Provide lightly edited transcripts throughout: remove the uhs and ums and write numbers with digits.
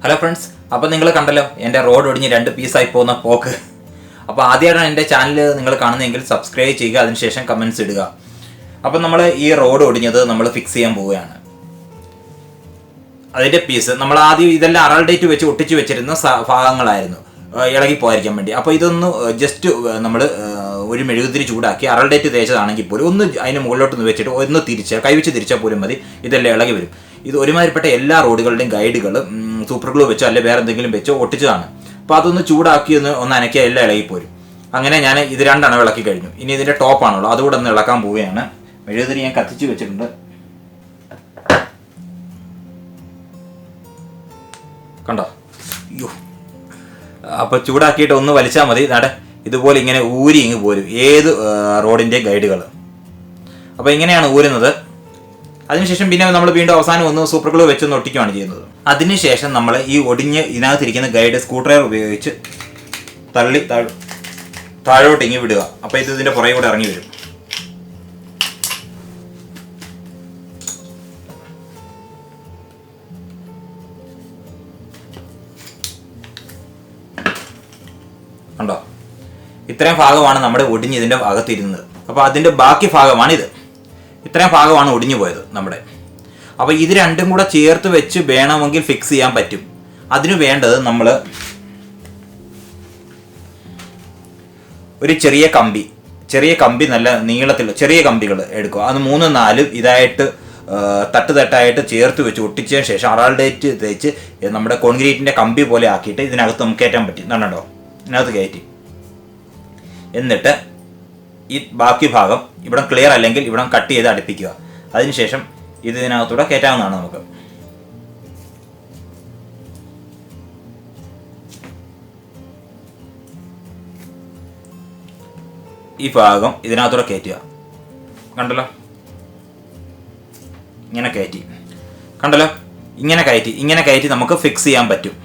Hello friends, അപ്പോൾ നിങ്ങൾ കണ്ടല്ലോ എൻ്റെ റോഡ് ഒടിഞ്ഞ് 2 പീസായി പോകുന്ന പോക്ക്. അപ്പോൾ ആദ്യമായിട്ടാണ് എൻ്റെ ചാനൽ നിങ്ങൾ കാണുന്നതെങ്കിൽ സബ്സ്ക്രൈബ് ചെയ്യുക, അതിനുശേഷം കമൻറ്റ്സ് ഇടുക. അപ്പോൾ നമ്മൾ ഈ റോഡ് ഒടിഞ്ഞത് നമ്മൾ ഫിക്സ് ചെയ്യാൻ പോവുകയാണ്. അതിൻ്റെ പീസ് നമ്മൾ ആദ്യം ഇതെല്ലാം അറൽ ഡേറ്റ് വെച്ച് ഒട്ടിച്ച് വെച്ചിരുന്ന ഭാഗങ്ങളായിരുന്നു, ഇളകി പോകാതിരിക്കാൻ വേണ്ടി. അപ്പോൾ ഇതൊന്ന് ജസ്റ്റ് നമ്മൾ ഒരു മെഴുകുതിരി ചൂടാക്കി അറൽ ഡേറ്റ് തേച്ചതാണെങ്കിൽ പോലും ഒന്ന് അതിന് മുകളിലോട്ടൊന്ന് വെച്ചിട്ട് ഒന്ന് കൈവച്ച് തിരിച്ചാൽ പോലും മതി, ഇതെല്ലാം ഇളകി വരും. ഇത് ഒരുമാതിരിപ്പെട്ട എല്ലാ റോഡുകളുടെയും ഗൈഡുകൾ സൂപ്പർ ഗ്ലൂ വെച്ചോ അല്ലെങ്കിൽ വേറെ എന്തെങ്കിലും വെച്ചോ ഒട്ടിച്ചതാണ്. അപ്പോൾ അതൊന്ന് ചൂടാക്കി ഒന്ന് അനക്കിയാൽ എല്ലാം ഇളകിപ്പോരും. അങ്ങനെ ഞാൻ ഇത് രണ്ടെണ്ണം ഇളക്കി കഴിഞ്ഞു. ഇനി ഇതിൻ്റെ ടോപ്പാണല്ലോ, അതുകൂടെ ഒന്ന് ഇളക്കാൻ പോവുകയാണ്. മെഴുകുതിരി ഞാൻ കത്തിച്ച് വെച്ചിട്ടുണ്ട്. കണ്ടോ? അയ്യോ, അപ്പോൾ ചൂടാക്കിയിട്ട് ഒന്ന് വലിച്ചാൽ മതി. ഇതുപോലെ ഇങ്ങനെ ഊരി ഇങ്ങ് പോരും ഏത് റോഡിൻ്റെ ഗൈഡുകൾ. അപ്പോൾ ഇങ്ങനെയാണ് ഊരുന്നത്. അതിനുശേഷം പിന്നെ നമ്മൾ വീണ്ടും അവസാനം ഒന്ന് സൂപ്പർ ഗ്ലൂ വെച്ചൊന്ന് ഒട്ടിക്കുകയാണ് ചെയ്യുന്നത്. അതിനുശേഷം നമ്മൾ ഈ ഒടിഞ്ഞ് ഇതിനകത്തിരിക്കുന്ന ഗൈഡ് സ്ക്രൂ ഡ്രൈവർ ഉപയോഗിച്ച് തള്ളി താഴോട്ട് ഇങ്ങി വിടുക. അപ്പോൾ ഇത് ഇതിൻ്റെ പുറകെ കൂടെ ഇറങ്ങി വരും. കണ്ടോ? ഇത്രയും ഭാഗമാണ് നമ്മുടെ ഒടിഞ്ഞ് ഇതിൻ്റെ അകത്തിരുന്നത്. അപ്പോൾ അതിൻ്റെ ബാക്കി ഭാഗമാണിത്. ഇത്രയും ഭാഗമാണ് ഒടിഞ്ഞു പോയത് നമ്മുടെ. അപ്പോൾ ഇത് രണ്ടും കൂടെ ചേർത്ത് വെച്ച് വേണമെങ്കിൽ ഫിക്സ് ചെയ്യാൻ പറ്റും. അതിന് വേണ്ടത് നമ്മൾ ഒരു ചെറിയ കമ്പി നല്ല നീളത്തിൽ ചെറിയ കമ്പികൾ എടുക്കുക. അത് 3-4 ഇതായിട്ട് തട്ടായിട്ട് ചേർത്ത് വെച്ച് ഒട്ടിച്ചതിന് ശേഷം അറാൾ ഡേറ്റ് തേച്ച് നമ്മുടെ കോൺക്രീറ്റിൻ്റെ കമ്പി പോലെ ആക്കിയിട്ട് ഇതിനകത്ത് നമുക്ക് കയറ്റാൻ പറ്റും. കണ്ടോ? ഇതിനകത്ത് കയറ്റി എന്നിട്ട് ഈ ബാക്കി ഭാഗം ഇവിടെ ക്ലിയർ അല്ലെങ്കിൽ ഇവിടെ കട്ട് ചെയ്ത് അടുപ്പിക്കുക. അതിനുശേഷം ഇത് ഇതിനകത്തൂടെ കയറ്റാവുന്നതാണ് നമുക്ക്. ഈ ഭാഗം ഇതിനകത്തൂടെ കയറ്റുക. കണ്ടല്ലോ? ഇങ്ങനെ കയറ്റി. കണ്ടല്ലോ? ഇങ്ങനെ കയറ്റി നമുക്ക് ഫിക്സ് ചെയ്യാൻ പറ്റും.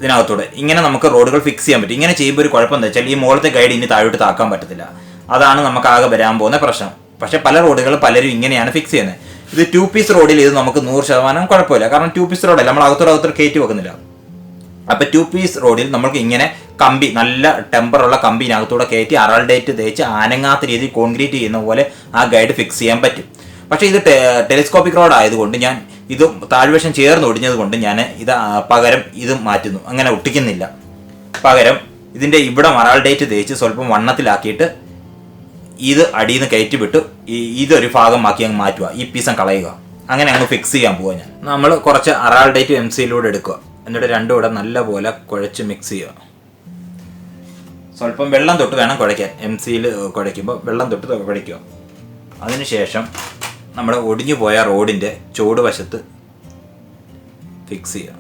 ഇതിനകത്തൂടെ ഇങ്ങനെ നമുക്ക് റോഡുകൾ ഫിക്സ് ചെയ്യാൻ പറ്റും. ഇങ്ങനെ ചെയ്യുമ്പോൾ ഒരു കുഴപ്പം എന്താ വെച്ചാൽ ഈ മുകളിലത്തെ ഗൈഡ് ഇനി താഴോട്ട് താക്കാൻ പറ്റത്തില്ല. അതാണ് നമുക്ക് ആകെ വരാൻ പോകുന്ന പ്രശ്നം. പക്ഷേ പല റോഡുകളും പലരും ഇങ്ങനെയാണ് ഫിക്സ് ചെയ്യുന്നത്. ഇത് 2 പീസ് റോഡിൽ ഇത് നമുക്ക് 100% കുഴപ്പമില്ല. കാരണം 2 പീസ് റോഡല്ല, നമ്മൾ അകത്തോടെ കയറ്റി വെക്കുന്നില്ല. അപ്പോൾ 2 പീസ് റോഡിൽ നമുക്ക് ഇങ്ങനെ കമ്പി, നല്ല ടെമ്പറുള്ള കമ്പിനകത്തൂടെ കയറ്റി അറൽ ഡേറ്റ് തേച്ച് അനങ്ങാത്ത രീതിയിൽ കോൺക്രീറ്റ് ചെയ്യുന്ന പോലെ ആ ഗൈഡ് ഫിക്സ് ചെയ്യാൻ പറ്റും. പക്ഷേ ഇത് ടെലിസ്കോപ്പിക് റോഡ് ആയതുകൊണ്ട് ഞാൻ ഇത് താഴ്വശം ചേർന്ന് ഒടിഞ്ഞത് കൊണ്ട് ഞാൻ ഇത് പകരം ഇത് മാറ്റുന്നു. അങ്ങനെ ഒട്ടിക്കുന്നില്ല. പകരം ഇതിൻ്റെ ഇവിടെ അറാൾ ഡേറ്റ് തേച്ച് സ്വല്പം വണ്ണത്തിലാക്കിയിട്ട് ഇത് അടിയിൽ നിന്ന് കയറ്റി വിട്ട് ഇതൊരു ഭാഗമാക്കി അങ്ങ് മാറ്റുക. ഈ പീസം കളയുക. അങ്ങനെ അങ്ങ് ഫിക്സ് ചെയ്യാൻ പോവുക ഞാൻ. നമ്മൾ കുറച്ച് അറാൾ ഡേറ്റ് MC-യിലൂടെ എടുക്കുക. എന്നിട്ട് രണ്ടും കൂടെ നല്ലപോലെ കുഴച്ച് മിക്സ് ചെയ്യുക. സ്വല്പം വെള്ളം തൊട്ട് വേണം കുഴയ്ക്കാൻ. MC-യിൽ കുഴയ്ക്കുമ്പോൾ വെള്ളം തൊട്ട് കുഴയ്ക്കുക. അതിനുശേഷം നമ്മുടെ ഒടിഞ്ഞു പോയ റോഡിൻ്റെ ചുവട് വശത്ത് ഫിക്സ് ചെയ്യുക.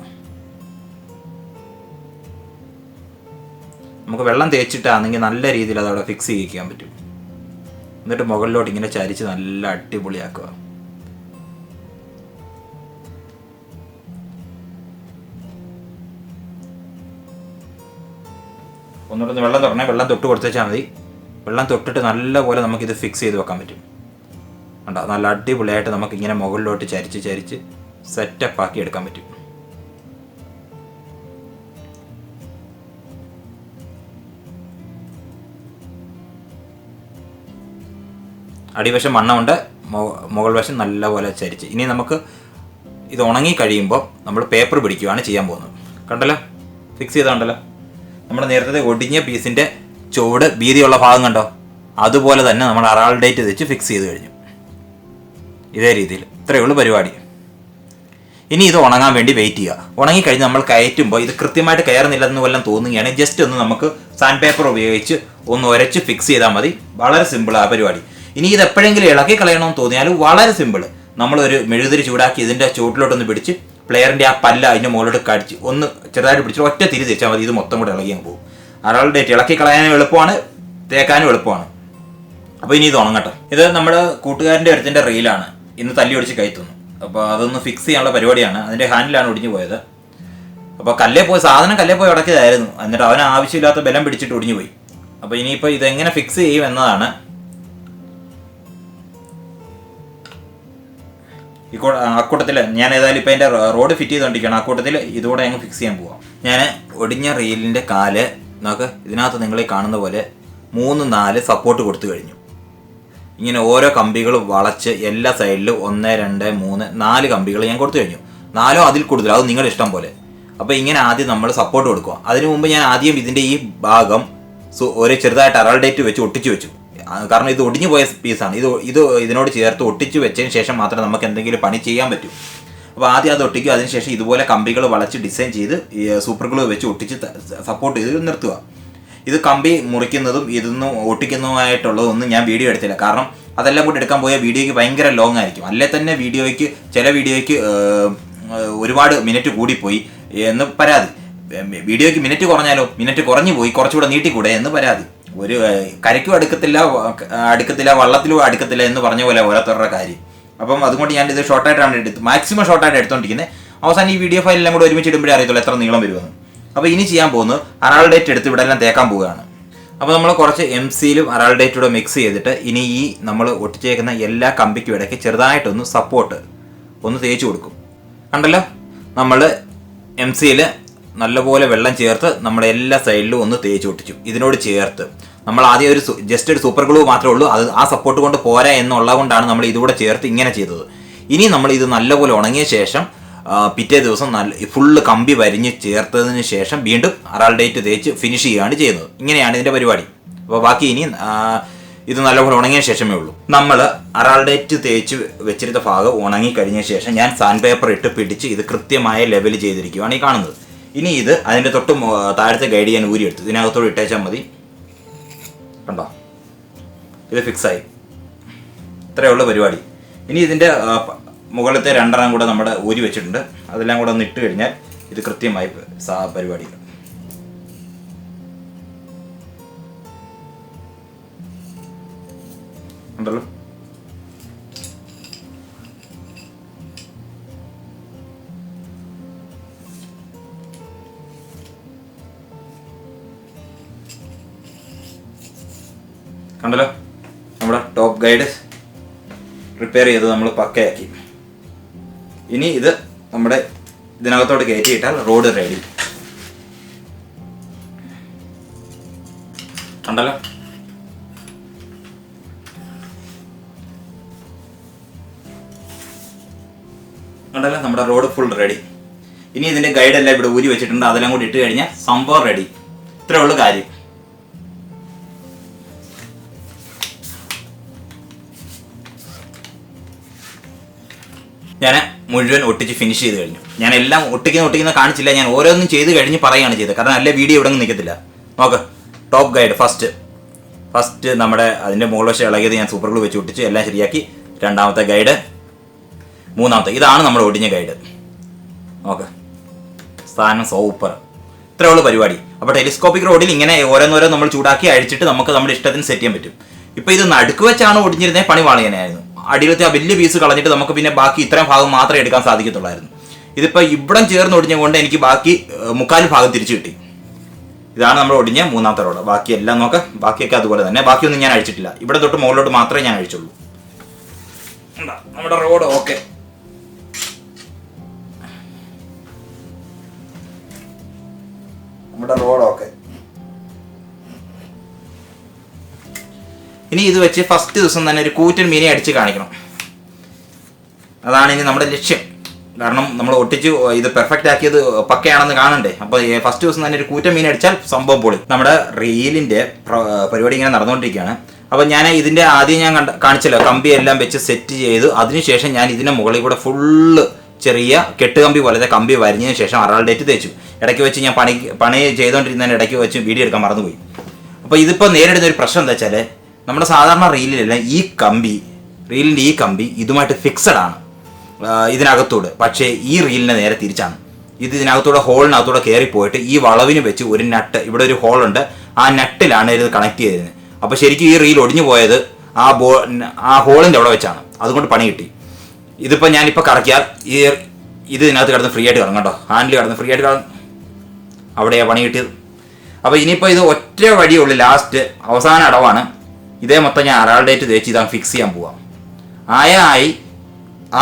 നമുക്ക് വെള്ളം തേച്ചിട്ടാണെങ്കിൽ നല്ല രീതിയിൽ അതവിടെ ഫിക്സ് ചെയ്യിക്കാൻ പറ്റും. എന്നിട്ട് മുകളിലോട്ട് ഇങ്ങനെ ചരിച്ച് നല്ല അടിപൊളിയാക്കുക. ഒന്നുകൂടെ വെള്ളം തൊട്ട് കൊടുത്തേച്ചാൽ മതി. വെള്ളം തൊട്ടിട്ട് നല്ലപോലെ നമുക്കിത് ഫിക്സ് ചെയ്ത് വെക്കാൻ പറ്റും. കണ്ടോ? നല്ല അടിപൊളിയായിട്ട് നമുക്കിങ്ങനെ മുകളിലോട്ട് ചരിച്ച് സെറ്റപ്പ് ആക്കി എടുക്കാൻ പറ്റും. അടിവശം മണ്ണമുണ്ട്, മുകൾ വശം നല്ലപോലെ ചരിച്ച്. ഇനി നമുക്ക് ഇത് ഉണങ്ങി കഴിയുമ്പോൾ നമ്മൾ പേപ്പർ പിടിക്കുകയാണ് ചെയ്യാൻ പോകുന്നത്. കണ്ടല്ലോ? ഫിക്സ് ചെയ്താണ്ടല്ലോ? നമ്മൾ നേരത്തെ ഒടിഞ്ഞ പീസിൻ്റെ ചുവട് വീതിയുള്ള ഭാഗം കണ്ടോ? അതുപോലെ തന്നെ നമ്മൾ അറാൾ ഡേറ്റ് വെച്ച് ഫിക്സ് ചെയ്ത് കഴിഞ്ഞു. ഇതേ രീതിയിൽ. ഇത്രയേ ഉള്ളൂ പരിപാടി. ഇനി ഇത് ഉണങ്ങാൻ വേണ്ടി വെയിറ്റ് ചെയ്യുക. ഉണങ്ങിക്കഴിഞ്ഞ് നമ്മൾ കയറ്റുമ്പോൾ ഇത് കൃത്യമായിട്ട് കയറുന്നില്ലെന്ന് വല്ലതും തോന്നുകയാണെങ്കിൽ ജസ്റ്റ് ഒന്ന് നമുക്ക് സാൻഡ് പേപ്പർ ഉപയോഗിച്ച് ഒന്ന് ഉരച്ച് ഫിക്സ് ചെയ്താൽ മതി. വളരെ സിമ്പിളാണ് പരിപാടി. ഇനി ഇത് എപ്പോഴെങ്കിലും ഇളക്കി കളയണമെന്ന് തോന്നിയാൽ വളരെ സിമ്പിൾ. നമ്മളൊരു മെഴുകുതിരി ചൂടാക്കി ഇതിൻ്റെ ചുവട്ടിലോട്ടൊന്ന് പിടിച്ച് പ്ലെയറിൻ്റെ ആ പല്ല അതിൻ്റെ മുകളിലോട്ട് കടിച്ച് ഒന്ന് ചെറുതായിട്ട് പിടിച്ചിട്ട് ഒറ്റ തിരി തേച്ചാൽ മതി. ഇത് മൊത്തം കൂടെ ഇളകി അങ്ങ് പോകും. അറാൾ ഡേറ്റ് ഇളക്കി കളയാനും എളുപ്പമാണ്, തേക്കാനും എളുപ്പമാണ്. അപ്പോൾ ഇനി ഇത് ഉണങ്ങട്ടെ. ഇത് നമ്മുടെ കൂട്ടുകാരൻ്റെ അടുത്തിൻ്റെ റീലാണ്. ഇന്ന് തല്ലി ഒടിച്ച് കയറ്റുന്നു. അപ്പോൾ അതൊന്ന് ഫിക്സ് ചെയ്യാനുള്ള പരിപാടിയാണ്. അതിൻ്റെ ഹാൻഡിലാണ് ഒടിഞ്ഞു പോയത്. അപ്പോൾ സാധനം കല്ലേ പോയി ഉടക്കിയതായിരുന്നു. എന്നിട്ട് അവന് ആവശ്യമില്ലാത്ത ബലം പിടിച്ചിട്ട് ഒടിഞ്ഞു പോയി. അപ്പോൾ ഇനിയിപ്പോൾ ഇതെങ്ങനെ ഫിക്സ് ചെയ്യും എന്നതാണ് അക്കൂട്ടത്തിൽ ഞാൻ ഏതായാലും ഇപ്പം എൻ്റെ റോഡ് ഫിറ്റ് ചെയ്തുകൊണ്ടിരിക്കുകയാണ്. അക്കൂട്ടത്തിൽ ഇതുകൂടെ അങ്ങ് ഫിക്സ് ചെയ്യാൻ പോവാം. ഞാൻ ഒടിഞ്ഞ റീലിൻ്റെ കാല് നമുക്ക് ഇതിനകത്ത് നിങ്ങൾ കാണുന്ന പോലെ 3-4 സപ്പോർട്ട് കൊടുത്തു കഴിഞ്ഞു. ഇങ്ങനെ ഓരോ കമ്പികൾ വളച്ച് എല്ലാ സൈഡിലും 1 2 3 4 കമ്പികൾ ഞാൻ കൊടുത്തു കഴിഞ്ഞു. 4 അതിൽ കൂടുതൽ, അത് നിങ്ങളുടെ ഇഷ്ടം പോലെ. അപ്പോൾ ഇങ്ങനെ ആദ്യം നമ്മൾ സപ്പോർട്ട് കൊടുക്കുക. അതിനു മുമ്പ് ഞാൻ ആദ്യം ഇതിൻ്റെ ഈ ഭാഗം ഒരു ചെറുതായിട്ട് അറാൾഡേറ്റ് വെച്ച് ഒട്ടിച്ചു വെച്ചു. കാരണം ഇത് ഒടിഞ്ഞു പോയ പീസാണ്. ഇതിനോട് ചേർത്ത് ഒട്ടിച്ചു വെച്ചതിന് ശേഷം മാത്രമേ നമുക്ക് എന്തെങ്കിലും പണി ചെയ്യാൻ പറ്റൂ. അപ്പോൾ ആദ്യം അത് ഒട്ടിക്കുക. അതിനുശേഷം ഇതുപോലെ കമ്പികൾ വളച്ച് ഡിസൈൻ ചെയ്ത് സൂപ്പർ ഗ്ലൂ വെച്ച് ഒട്ടിച്ച് സപ്പോർട്ട് ചെയ്ത് നിർത്തുക. ഇത് കമ്പി മുറിക്കുന്നതും ഇതൊന്നും ഒട്ടിക്കുന്നതുമായിട്ടുള്ളതൊന്നും ഞാൻ വീഡിയോ എടുത്തില്ല. കാരണം അതെല്ലാം കൂടി എടുക്കാൻ പോയാൽ വീഡിയോയ്ക്ക് ഭയങ്കര ലോങ് ആയിരിക്കും. അല്ലേ തന്നെ ചില വീഡിയോയ്ക്ക് ഒരുപാട് മിനിറ്റ് കൂടിപ്പോയി എന്ന് പരാതി. വീഡിയോയ്ക്ക് മിനിറ്റ് കുറഞ്ഞാലോ, മിനിറ്റ് കുറഞ്ഞു പോയി കുറച്ചുകൂടെ നീട്ടിക്കൂടെ എന്ന് പരാതി. ഒരു കരയ്ക്കും അടുക്കത്തില്ല വള്ളത്തിലും അടുക്കത്തില്ല എന്ന് പറഞ്ഞ പോലെ ഓരോരുത്തരുടെ കാര്യം. അപ്പം അതുകൊണ്ട് ഞാൻ ഇത് ഷോർട്ടായിട്ടാണ് മാക്സിമം ഷോർട്ടായിട്ട് എടുത്തുകൊണ്ടിരിക്കുന്നത്. അവസാനം ഈ വീഡിയോ ഫയലെല്ലാം കൂടെ ഒരുമിച്ച് ഇടുമ്പോഴേ അറിയത്തുള്ളൂ എത്ര നീളം വരുമെന്ന്. അപ്പോൾ ഇനി ചെയ്യാൻ പോകുന്നത് അറാൾഡേറ്റ് എടുത്ത് ഇവിടെ എല്ലാം തേക്കാൻ പോവുകയാണ്. അപ്പോൾ നമ്മൾ കുറച്ച് MC-യിലും അറാൾഡേറ്റൂടെ മിക്സ് ചെയ്തിട്ട് ഇനി ഈ നമ്മൾ ഒട്ടിച്ചേക്കുന്ന എല്ലാ കമ്പിക്കും ഇടയ്ക്ക് ചെറുതായിട്ടൊന്ന് സപ്പോർട്ട് ഒന്ന് തേച്ച് കൊടുക്കും. കണ്ടല്ലോ, നമ്മൾ MC-യിൽ നല്ലപോലെ വെള്ളം ചേർത്ത് നമ്മുടെ എല്ലാ സൈഡിലും ഒന്ന് തേച്ച് ഒട്ടിച്ചു. ഇതിനോട് ചേർത്ത് നമ്മൾ ആദ്യം ജസ്റ്റ് ഒരു സൂപ്പർ ഗ്ലൂ മാത്രമേ ഉള്ളൂ, അത് ആ സപ്പോർട്ട് കൊണ്ട് പോരാ എന്നുള്ളത് കൊണ്ടാണ് നമ്മൾ ഇതുകൂടെ ചേർത്ത് ഇങ്ങനെ ചെയ്തത്. ഇനി നമ്മൾ ഇത് നല്ലപോലെ ഉണങ്ങിയ ശേഷം പിറ്റേ ദിവസം ഫുള്ള് കമ്പി വരിഞ്ഞ് ചേർത്തതിന് ശേഷം വീണ്ടും അറാൾഡേറ്റ് തേച്ച് ഫിനിഷ് ചെയ്യുകയാണ് ചെയ്യുന്നത്. ഇങ്ങനെയാണ് ഇതിൻ്റെ പരിപാടി. അപ്പോൾ ബാക്കി ഇനി ഇത് നല്ലപോലെ ഉണങ്ങിയ ശേഷമേ ഉള്ളൂ. നമ്മൾ അറാൾഡേറ്റ് തേച്ച് വെച്ചിരുന്ന ഭാഗം ഉണങ്ങി കഴിഞ്ഞ ശേഷം ഞാൻ സാൻഡ് പേപ്പർ ഇട്ട് പിടിച്ച് ഇത് കൃത്യമായ ലെവൽ ചെയ്തിരിക്കുകയാണ് ഈ കാണുന്നത്. ഇനി ഇത് അതിൻ്റെ തൊട്ട് താഴത്തെ ഗൈഡ് ഞാൻ ഊരിയെടുത്തു. ഇതിനകത്തോട് ഇട്ടേച്ചാൽ മതി. കണ്ടോ, ഇത് ഫിക്സായി. ഇത്രയേ ഉള്ളൂ പരിപാടി. ഇനി ഇതിൻ്റെ മുകളിലത്തെ 2 കൂടെ നമ്മുടെ ഊരി വെച്ചിട്ടുണ്ട്. അതെല്ലാം കൂടെ ഒന്ന് ഇട്ട് കഴിഞ്ഞാൽ ഇത് കൃത്യമായി പരിപാടി. ഉണ്ടല്ലോ, കണ്ടല്ലോ, നമ്മുടെ ടോപ്പ് ഗൈഡ് റിപ്പയർ ചെയ്ത് നമ്മൾ പക്കയാക്കി. ഇനി ഇത് നമ്മുടെ ഇതിനകത്തോട്ട് കയറ്റിയിട്ടാൽ റോഡ് റെഡി. കണ്ടല്ലോ, നമ്മുടെ റോഡ് ഫുൾ റെഡി. ഇനി ഇതിൻ്റെ ഗൈഡെല്ലാം ഇവിടെ ഊരി വെച്ചിട്ടുണ്ട്. അതെല്ലാം കൂടി ഇട്ട് കഴിഞ്ഞാൽ സംഭവം റെഡി. ഇത്രയേ ഉള്ളൂ കാര്യം. ഞാൻ മുഴുവൻ ഒട്ടിച്ച് ഫിനിഷ് ചെയ്ത് കഴിഞ്ഞു. ഞാൻ എല്ലാം ഒട്ടിക്കുന്ന കാണിച്ചില്ല, ഞാൻ ഓരോന്നും ചെയ്ത് കഴിഞ്ഞ് പറയുകയാണ് ചെയ്തത്. കാരണം അല്ലേ വീഡിയോ ഇവിടെ നിന്ന് നിൽക്കത്തില്ല. നോക്ക്, ടോപ്പ് ഗൈഡ് ഫസ്റ്റ് നമ്മുടെ അതിൻ്റെ മുകൾ വശം ഇളകിയത് ഞാൻ സൂപ്പർ ഗ്ലൂ വെച്ച് ഒട്ടിച്ച് എല്ലാം ശരിയാക്കി. 2ാമത്തെ ഗൈഡ്, 3ാമത്തെ, ഇതാണ് നമ്മുടെ ഒടിഞ്ഞ ഗൈഡ്. നോക്ക്, സ്ഥാനം സൂപ്പർ. ഇത്രയേ ഉള്ളൂ പരിപാടി. അപ്പോൾ ടെലിസ്കോപ്പിക് റോഡിൽ ഇങ്ങനെ ഓരോന്നോരോ നമ്മൾ ചൂടാക്കി അഴിച്ചിട്ട് നമുക്ക് നമ്മുടെ ഇഷ്ടത്തിന് സെറ്റ് ചെയ്യാൻ പറ്റും. ഇപ്പോൾ ഇത് നടുക്ക് വെച്ചാണ് ഒടിഞ്ഞിരുന്നത്, പണി വാളിയാനായിരുന്നു. അടിയിലത്തെ ആ വലിയ പീസ് കളഞ്ഞിട്ട് നമുക്ക് പിന്നെ ബാക്കി ഇത്രയും ഭാഗം മാത്രമേ എടുക്കാൻ സാധിക്കത്തുള്ളായിരുന്നു. ഇതിപ്പോൾ ഇവിടം ചേർന്ന് ഒടിഞ്ഞുകൊണ്ട് എനിക്ക് ബാക്കി 3/4 ഭാഗം തിരിച്ചു കിട്ടി. ഇതാണ് നമ്മൾ ഒടിഞ്ഞ 3ാമത്തെ റോഡ്. ബാക്കി എല്ലാം നോക്കാം, ബാക്കിയൊക്കെ അതുപോലെ തന്നെ. ബാക്കിയൊന്നും ഞാൻ അഴിച്ചിട്ടില്ല. ഇവിടെ തൊട്ട് മുകളിലോട്ട് മാത്രമേ ഞാൻ അഴിച്ചുള്ളൂ. നമ്മുടെ റോഡ് ഓക്കെ. ഇനി ഇത് വെച്ച് ഫസ്റ്റ് ദിവസം തന്നെ ഒരു കൂറ്റൻ മീനെ അടിച്ച് കാണിക്കണം. അതാണ് ഇനി നമ്മുടെ ലക്ഷ്യം. കാരണം നമ്മൾ ഒട്ടിച്ച് ഇത് പെർഫെക്റ്റ് ആക്കിയത് പക്കയാണെന്ന് കാണണ്ടേ. അപ്പോൾ ഫസ്റ്റ് ദിവസം തന്നെ ഒരു കൂറ്റൻ മീൻ അടിച്ചാൽ സംഭവം പൊളി. നമ്മുടെ റീലിൻ്റെ പരിപാടി ഇങ്ങനെ നടന്നുകൊണ്ടിരിക്കുകയാണ്. അപ്പോൾ ഞാൻ ഇതിൻ്റെ ആദ്യം ഞാൻ കാണിച്ചല്ലോ, കമ്പി എല്ലാം വെച്ച് സെറ്റ് ചെയ്ത് അതിനുശേഷം ഞാൻ ഇതിൻ്റെ മുകളിൽ കൂടെ ഫുള്ള് ചെറിയ കെട്ടുകമ്പി പോലത്തെ കമ്പി വരിഞ്ഞതിന് ശേഷം അറാൾഡേറ്റ് തേച്ചു. ഇടയ്ക്ക് വെച്ച് ഞാൻ പണി ചെയ്തുകൊണ്ടിരുന്നതിന് ഇടയ്ക്ക് വെച്ച് വീഡിയോ എടുക്കാൻ മറന്നുപോയി. അപ്പോൾ ഇതിപ്പോൾ നേരിടുന്ന ഒരു പ്രശ്നം എന്താ വെച്ചാൽ, നമ്മുടെ സാധാരണ റീലിലെല്ലാം റീലിൻ്റെ ഈ കമ്പി ഇതുമായിട്ട് ഫിക്സഡ് ആണ് ഇതിനകത്തൂടെ. പക്ഷേ ഈ റീലിന് നേരെ തിരിച്ചാണ്. ഇതിനകത്തൂടെ ഹോളിനകത്തൂടെ കയറിപ്പോയിട്ട് ഈ വളവിന് വെച്ച് ഒരു നട്ട്, ഇവിടെ ഒരു ഹോളുണ്ട്, ആ നട്ടിലാണ് ഇത് കണക്ട് ചെയ്തത്. അപ്പോൾ ശരിക്കും ഈ റീൽ ഒടിഞ്ഞു പോയത് ആ ഹോളിൻ്റെ അവിടെ വെച്ചാണ്. അതുകൊണ്ട് പണി കിട്ടി. ഇതിപ്പോൾ ഞാനിപ്പോൾ കറക്കിയാൽ ഇത് ഇതിനകത്ത് കിടന്ന് ഫ്രീ ആയിട്ട് കിടങ്ങും കേട്ടോ. ഹാൻഡിൽ കിടന്ന് ഫ്രീ ആയിട്ട് കിടന്നു. അവിടെയാണ് പണി കിട്ടിയത്. അപ്പോൾ ഇനിയിപ്പോൾ ഇത് ഒറ്റ വഴിയുള്ളൂ, ലാസ്റ്റ് അവസാന അടവാണ്. ഇതേ മൊത്തം ഞാൻ അറാൾഡേറ്റ് തേച്ച് ഇതാ ഫിക്സ് ചെയ്യാൻ പോവാം. ആയി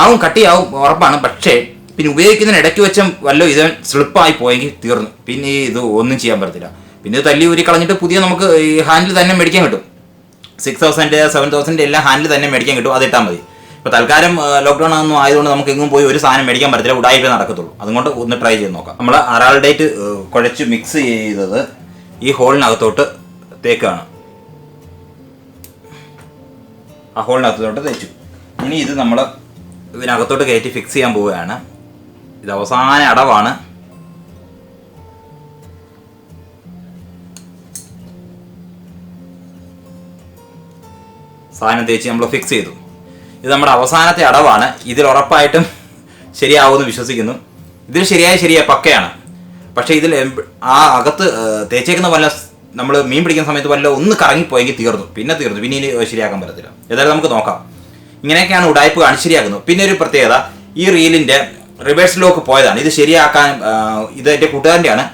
ആവും, കട്ടിയാവും ഉറപ്പാണ്. പക്ഷേ പിന്നെ ഉപയോഗിക്കുന്നതിന് ഇടയ്ക്ക് വെച്ച വല്ല ഇത് സ്ലിപ്പായി പോയെങ്കിൽ തീർന്നു. പിന്നെ ഇത് ഒന്നും ചെയ്യാൻ പറ്റത്തില്ല. പിന്നെ തല്ലി ഊരി കളഞ്ഞിട്ട് പുതിയ നമുക്ക് ഈ ഹാൻഡിൽ തന്നെ മേടിക്കാൻ കിട്ടും. 6000 7000 എല്ലാം ഹാൻഡിൽ തന്നെ മേടിക്കാൻ കിട്ടും. അത് ഇട്ടാൽ മതി. ഇപ്പോൾ തൽക്കാലം ലോക്ക്ഡൗൺ ഒന്നും ആയതുകൊണ്ട് നമുക്ക് എങ്ങും പോയി ഒരു സാധനം മേടിക്കാൻ പറ്റത്തില്ല. ഉടായിപ്പേ നടക്കത്തുള്ളൂ. അതുകൊണ്ട് ഒന്ന് ട്രൈ ചെയ്ത് നോക്കാം. നമ്മൾ അറാൾഡേറ്റ് കുഴച്ച് മിക്സ് ചെയ്തത് ഈ ഹോളിനകത്തോട്ട് തേക്കാണ്. ആ ഹോളിനകത്തോട്ട് തേച്ചു. ഇനി ഇത് നമ്മൾ ഇതിനകത്തോട്ട് കയറ്റി ഫിക്സ് ചെയ്യാൻ പോവുകയാണ്. ഇത് അവസാന അടവാണ്. സാധനം തേച്ച് നമ്മൾ ഫിക്സ് ചെയ്തു. ഇത് നമ്മുടെ അവസാനത്തെ അടവാണ്. ഇതിൽ ഉറപ്പായിട്ടും ശരിയാവുമെന്ന് വിശ്വസിക്കുന്നു. ഇതിൽ ശരിയായ പക്കയാണ്. പക്ഷേ ഇതിൽ ആ അകത്ത് തേച്ചേക്കുന്ന വല്ല നമ്മൾ മീൻ പിടിക്കുന്ന സമയത്ത് വല്ല ഒന്ന് കറങ്ങിപ്പോയെങ്കിൽ തീർന്നു. പിന്നെ ഇനി ശരിയാക്കാൻ പറ്റത്തില്ല. ഏതായാലും നമുക്ക് നോക്കാം. ഇങ്ങനെയൊക്കെയാണ് ഉടായ്പ കാണിച്ച് ശരിയാക്കുന്നത്. പിന്നെ ഒരു പ്രത്യേകത, ഈ റീലിൻ്റെ റിവേഴ്സ് ലോക്ക് പോയതാണ്. ഇത് ശരിയാക്കാൻ ഇത് എൻ്റെ കൂട്ടുകാരൻ്റെയാണ്.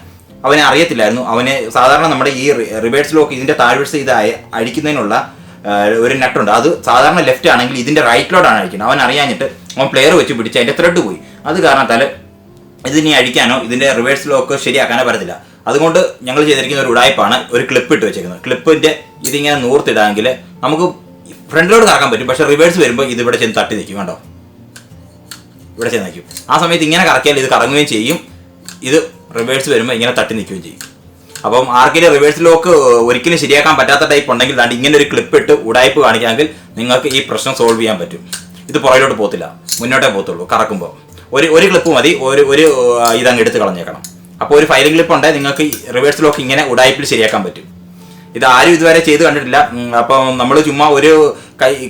അവനെ അറിയത്തില്ലായിരുന്നു. അവന് സാധാരണ നമ്മുടെ ഈ റിവേഴ്സ് ലോക്ക് ഇതിൻ്റെ താഴ്വശത്ത് ഇത് അഴിക്കുന്നതിനുള്ള ഒരു നട്ടുണ്ട്. അത് സാധാരണ ലെഫ്റ്റ് ആണെങ്കിൽ ഇതിൻ്റെ റൈറ്റിലോട്ടാണ് അഴിക്കുന്നത്. അവൻ അറിയാഞ്ഞിട്ട് അവൻ പ്ലെയർ വെച്ച് പിടിച്ച് അതിൻ്റെ ത്രെഡ് പോയി. അത് കാരണത്താൽ ഇതിനി അഴിക്കാനോ ഇതിൻ്റെ റിവേഴ്സ് ലോക്ക് ശരിയാക്കാനോ പറ്റത്തില്ല. അതുകൊണ്ട് ഞങ്ങൾ ചെയ്തിരിക്കുന്ന ഒരു ഉടായ്പാണ് ഒരു ക്ലിപ്പ് ഇട്ട് വെച്ചേക്കുന്നത്. ക്ലിപ്പിൻ്റെ ഇതിങ്ങനെ നൂർത്തിടാമെങ്കിൽ നമുക്ക് ഫ്രണ്ടിലോട്ട് കറക്കാൻ പറ്റും. പക്ഷേ റിവേഴ്സ് വരുമ്പോൾ ഇത് ഇവിടെ ചെന്ന് തട്ടി നിൽക്കും. കണ്ടോ, ഇവിടെ ചെന്ന് നിൽക്കും. ആ സമയത്ത് ഇങ്ങനെ കറക്കിയാൽ ഇത് കറങ്ങുകയും ചെയ്യും. ഇത് റിവേഴ്സ് വരുമ്പോൾ ഇങ്ങനെ തട്ടി നിൽക്കുകയും ചെയ്യും. അപ്പം ആർക്കെങ്കിലും റിവേഴ്സ് ലോക്ക് ഒരിക്കലും ശരിയാക്കാൻ പറ്റാത്ത ടൈപ്പ് ഉണ്ടെങ്കിൽ ദാണ്ട് ഇങ്ങനെ ഒരു ക്ലിപ്പ് ഇട്ട് ഉടായ്പ് കാണിക്കാമെങ്കിൽ നിങ്ങൾക്ക് ഈ പ്രശ്നം സോൾവ് ചെയ്യാൻ പറ്റും. ഇത് പുറകിലോട്ട് പോകത്തില്ല, മുന്നോട്ടേ പോകത്തുള്ളൂ. കറക്കുമ്പോൾ ഒരു ക്ലിപ്പ് മതി. ഒരു ഇതങ്ങ് എടുത്ത് കളഞ്ഞേക്കണം. അപ്പോൾ ഒരു ഫയലിംഗ് ക്ലിപ്പ് ഉണ്ടെങ്കിൽ നിങ്ങൾക്ക് റിവേഴ്സ് ലോക്ക് ഇങ്ങനെ ഉടായ്പിൽ ശരിയാക്കാൻ പറ്റും. ഇത് ആരും ഇതുവരെ ചെയ്ത് കണ്ടിട്ടില്ല. അപ്പം നമ്മൾ ചുമ്മാ ഒരു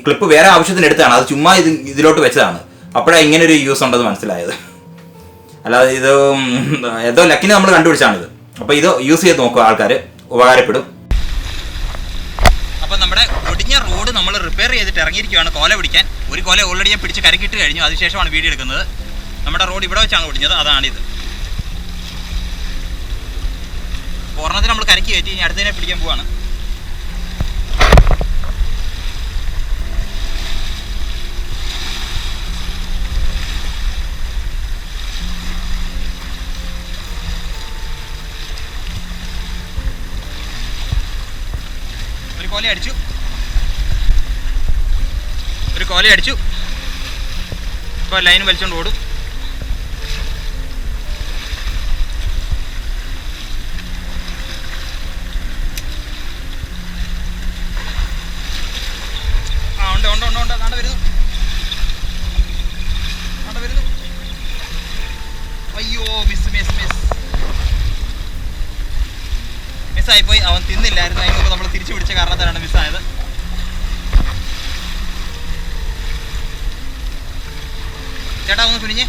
ക്ലിപ്പ് വേറെ ആവശ്യത്തിന് എടുത്തതാണ്. അത് ചുമ്മാ ഇതിലോട്ട് വെച്ചതാണ്. അപ്പോഴാണ് ഇങ്ങനെ ഒരു യൂസ് ഉണ്ടെന്ന് മനസ്സിലായത്. അല്ലാതെ ഇത് ഏതോ ലക്കിന് നമ്മൾ കണ്ടുപിടിച്ചാണിത്. അപ്പോൾ ഇത് യൂസ് ചെയ്ത് നോക്കുക, ആൾക്കാർ ഉപകാരപ്പെടും. അപ്പോൾ നമ്മുടെ ഒടിഞ്ഞ റോഡ് നമ്മൾ റിപ്പയർ ചെയ്തിട്ട് ഇറങ്ങിയിരിക്കുകയാണ് കോല പിടിക്കാൻ. ഒരു കോല ഓൾറെഡി ഞാൻ പിടിച്ച് കരക്കിട്ട് കഴിഞ്ഞു. അതിനുശേഷമാണ് വീഡിയോ എടുക്കുന്നത്. നമ്മുടെ റോഡ് ഇവിടെ വെച്ചാണ് ഒടിഞ്ഞത്. അതാണിത്. ഒരെണ്ണത്തിന് നമ്മൾ കരക്കി കയറ്റി ഇനി അടുത്തതിനെ പിടിക്കാൻ പോവാണ്. ഒരു കോല അടിച്ചു. ഇപ്പോൾ ലൈൻ വലിച്ചുകൊണ്ട് ഓടും. ഉണ്ട്. നാണ്ട വരുന്നു. അയ്യോ, മിസ്സായിപ്പോയി. അവൻ തിന്നില്ലായിരുന്നു. അതിന് മുമ്പ് നമ്മൾ തിരിച്ചു പിടിച്ച കാരണത്താലാണ് മിസ്സായത്. ചേട്ടാ ഒന്ന് കുനിഞ്ഞേ.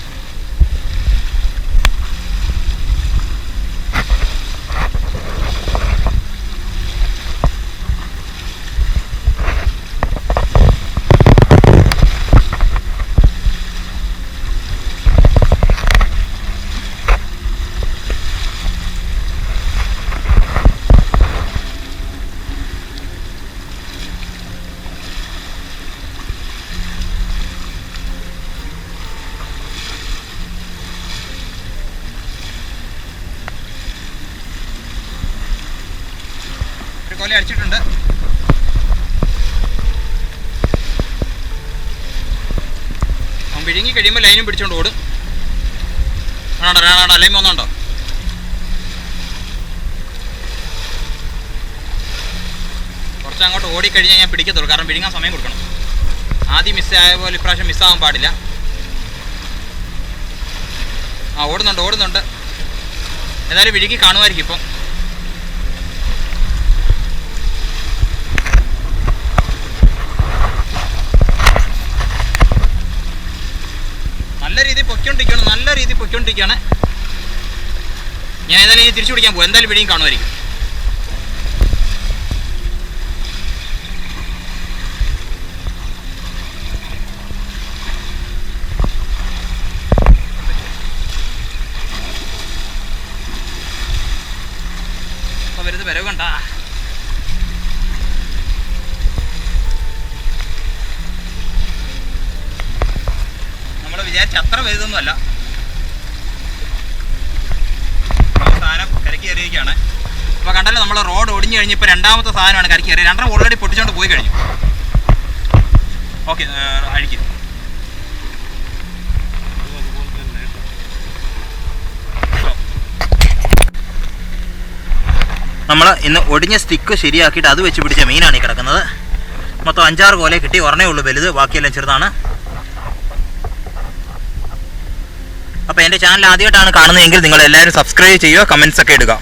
കോല അടിച്ചിട്ടുണ്ട്. അവൻ വിഴുങ്ങി കഴിയുമ്പോൾ ലൈനും പിടിച്ചോണ്ട് ഓടും. ആണോ ലൈൻ പോകുന്നുണ്ടോ? കുറച്ച് അങ്ങോട്ട് ഓടിക്കഴിഞ്ഞാൽ ഞാൻ പിടിക്കത്തുള്ളൂ. കാരണം വിഴുങ്ങാൻ സമയം കൊടുക്കണം. ആദ്യം മിസ്സായ പോലെ ഇപ്രാവശ്യം മിസ്സാകാൻ പാടില്ല. ഓടുന്നുണ്ട്. ഏതായാലും വിഴുങ്ങി കാണുമായിരിക്കും ഇപ്പം. നല്ല രീതിയിൽ പൊയ്ക്കൊണ്ടിരിക്കുകയാണ്. ഞാൻ ഏതായാലും ഇനി തിരിച്ചു പിടിക്കാൻ പോകും. എന്തായാലും വിഴിയും കാണുമായിരിക്കും. അപ്പോൾ വരുന്നത് വരവ് കണ്ടാ. പക്ഷെ അത്ര വലുതൊന്നുമല്ല. സാധനം കരയ്ക്ക് കയറിയിരിക്കുകയാണ്. അപ്പോൾ കണ്ടല്ലോ, നമ്മൾ റോഡ് ഒടിഞ്ഞു കഴിഞ്ഞ് ഇപ്പോൾ രണ്ടാമത്തെ സാധനമാണ് കരയ്ക്ക് കയറി. രണ്ടെണ്ണം ഓൾറെഡി പൊട്ടിച്ചുകൊണ്ട് പോയി കഴിഞ്ഞു. ഓക്കെ, അഴിക്കും. നമ്മൾ ഇന്ന് ഒടിഞ്ഞ സ്റ്റിക്ക് ശരിയാക്കിയിട്ട് അത് വെച്ച് പിടിച്ച മീനാണ് ഈ കിടക്കുന്നത്. മൊത്തം 5-6 കോലേ കിട്ടി. ഒരെണ്ണേ ഉള്ളൂ വലുത്, ബാക്കിയെല്ലാം ചെറുതാണ്. അപ്പോൾ എൻ്റെ ചാനൽ ആദ്യമായിട്ടാണ് കാണുന്നതെങ്കിൽ നിങ്ങൾ എല്ലാവരും സബ്സ്ക്രൈബ് ചെയ്യുക, കമൻസ് ഒക്കെ ഇടുക.